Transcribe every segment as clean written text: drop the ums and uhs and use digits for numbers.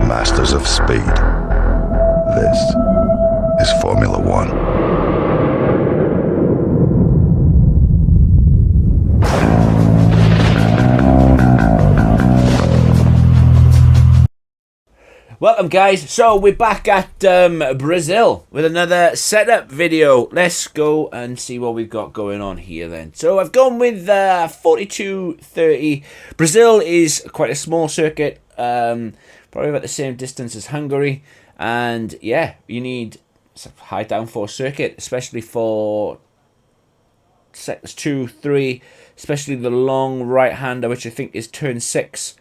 masters of speed. This is Formula One. Welcome guys, so we're back at Brazil with another setup video. Let's go and see what we've got going on here then. So I've gone with 4230. Brazil is quite a small circuit, probably about the same distance as Hungary. And yeah, you need a high downforce circuit, especially for sectors 2, 3, especially the long right-hander, which I think is turn 6.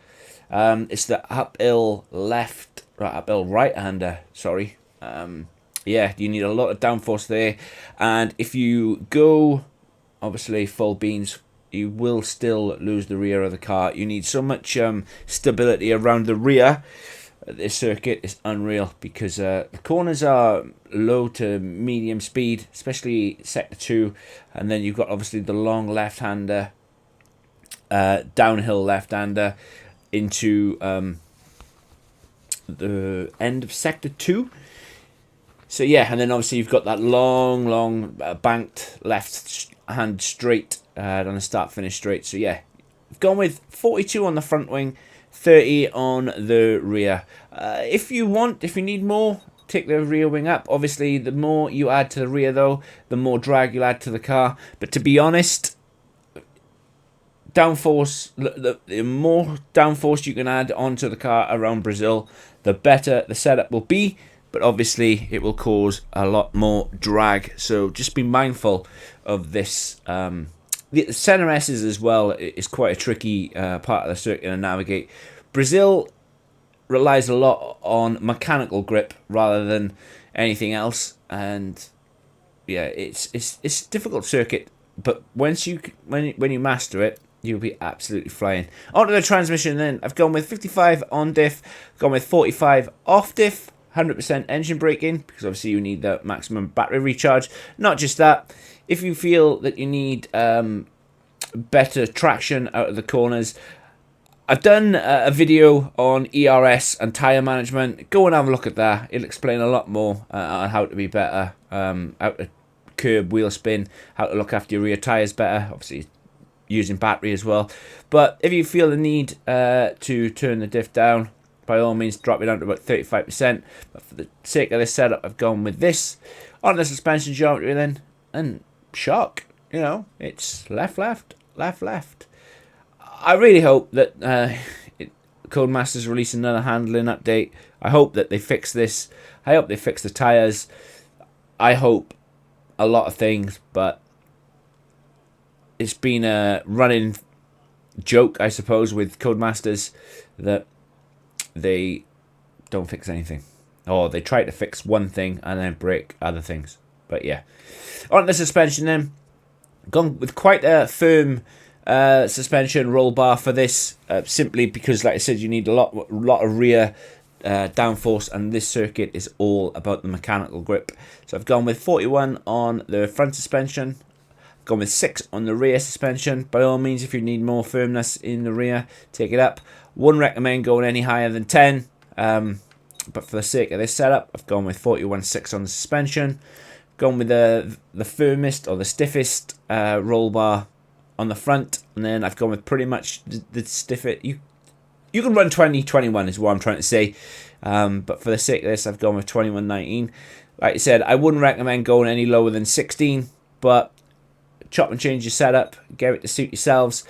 It's the uphill right-hander, sorry. Yeah, you need a lot of downforce there. And if you go, obviously, full beans, you will still lose the rear of the car. You need so much stability around the rear. This circuit is unreal because the corners are low to medium speed, especially sector 2. And then you've got, obviously, the long left-hander, downhill left-hander, into the end of sector 2. So yeah, and then obviously you've got that long banked left hand straight on the start finish straight. So yeah, I've gone with 42 on the front wing, 30 on the rear. If you need more, take the rear wing up. Obviously the more you add to the rear though, the more drag you'll add to the car. But to be honest, downforce, the more downforce you can add onto the car around Brazil, the better the setup will be. But obviously it will cause a lot more drag, so just be mindful of this. The center S's as well is quite a tricky part of the circuit to navigate. Brazil relies a lot on mechanical grip rather than anything else, and yeah, it's a difficult circuit. But when you master it, you'll be absolutely flying. Onto the transmission then. I've gone with 55 on diff, gone with 45 off diff, 100% engine braking, because obviously you need the maximum battery recharge. Not just that, if you feel that you need better traction out of the corners, I've done a video on ERS and tyre management. Go and have a look at that. It'll explain a lot more on how to be better, how to curb wheel spin, how to look after your rear tyres better. Obviously using battery as well. But if you feel the need to turn the diff down, by all means drop it down to about 35%. But for the sake of this setup, I've gone with this. On the suspension geometry then, and shock, you know, it's left. I really hope that Codemasters release another handling update. I hope that they fix this. I hope they fix the tyres. I hope a lot of things, but it's been a running joke, I suppose, with Codemasters that they don't fix anything. Or they try to fix one thing and then break other things. But yeah. On the suspension then. Gone with quite a firm suspension roll bar for this. Simply because, like I said, you need a lot of rear downforce, and this circuit is all about the mechanical grip. So I've gone with 41 on the front suspension. Gone with 6 on the rear suspension. By all means, if you need more firmness in the rear, take it up. Wouldn't recommend going any higher than 10. But for the sake of this setup, I've gone with 41.6 on the suspension. Gone with the firmest or the stiffest roll bar on the front. And then I've gone with pretty much the stiffest. You can run 2021 is what I'm trying to say. But for the sake of this, I've gone with 21.19. Like I said, I wouldn't recommend going any lower than 16. But chop and change your setup, get it to suit yourselves.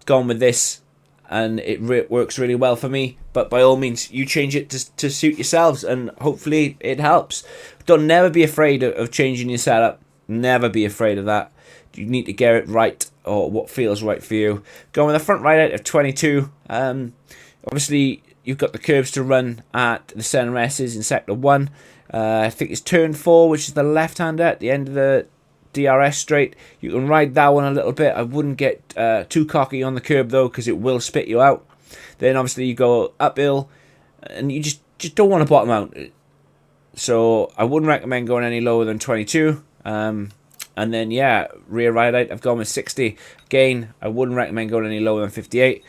Gone with this, and it works really well for me. But by all means, you change it to suit yourselves, and hopefully it helps. Don't never be afraid of changing your setup. Never be afraid of that. You need to get it right, or what feels right for you. Going with the front right out of 22. Obviously, you've got the curves to run at the center S's in sector 1. I think it's turn 4, which is the left-hander at the end of the DRS straight. You can ride that one a little bit. I wouldn't get too cocky on the curb though, because it will spit you out. Then obviously you go uphill, and you just don't want to bottom out. So I wouldn't recommend going any lower than 22. And then yeah, rear ride out, I've gone with 60. Again, I wouldn't recommend going any lower than 58.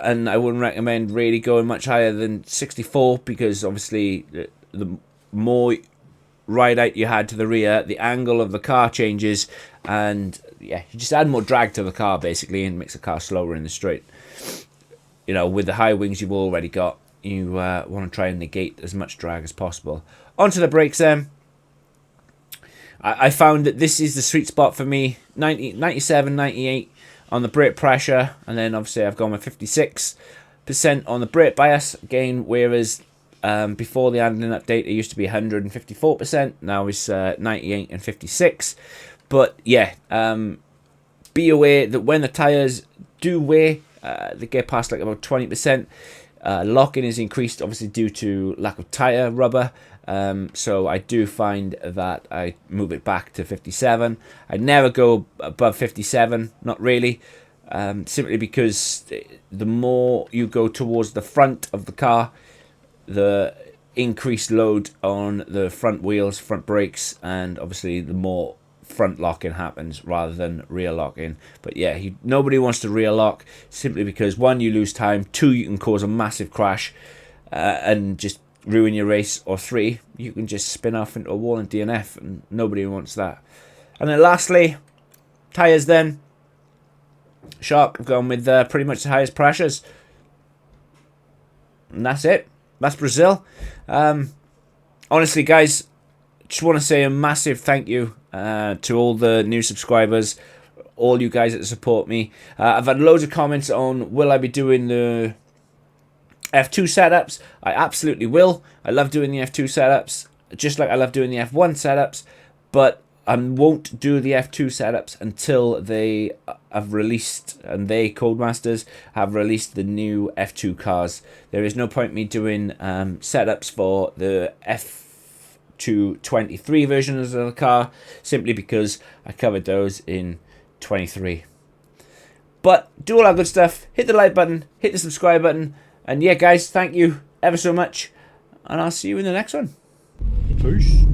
and I wouldn't recommend really going much higher than 64, because obviously the more ride out you had to the rear, the angle of the car changes, and yeah, you just add more drag to the car basically, and makes the car slower in the straight. You know, with the high wings you've already got, you want to try and negate as much drag as possible. Onto the brakes then. I found that this is the sweet spot for me. 90, 97, 98 on the brake pressure, and then obviously I've gone with 56% on the brake bias again, whereas before the handling update it used to be 154%. Now it's 98 and 56. But yeah, be aware that when the tires do wear, they get past like about 20%. Lock-in is increased obviously due to lack of tire rubber. So I do find that I move it back to 57. I never go above 57, not really, simply because the more you go towards the front of the car, the increased load on the front wheels, front brakes, and obviously the more front lock-in happens rather than rear lock-in. But yeah, nobody wants to rear lock, simply because 1, you lose time, 2, you can cause a massive crash and just ruin your race, or 3, you can just spin off into a wall and DNF, and nobody wants that. And then lastly, tyres then. Shark, I've gone with pretty much the highest pressures, and that's it. That's Brazil. Honestly guys, just want to say a massive thank you to all the new subscribers, all you guys that support me. I've had loads of comments on will I be doing the F2 setups. I absolutely will. I love doing the F2 setups, just like I love doing the F1 setups, but I won't do the F2 setups until they have released, and they, Codemasters, have released the new F2 cars. There is no point me doing setups for the F2 23 versions of the car, simply because I covered those in 23. But do all that good stuff. Hit the like button, hit the subscribe button, and yeah guys, thank you ever so much, and I'll see you in the next one. Peace.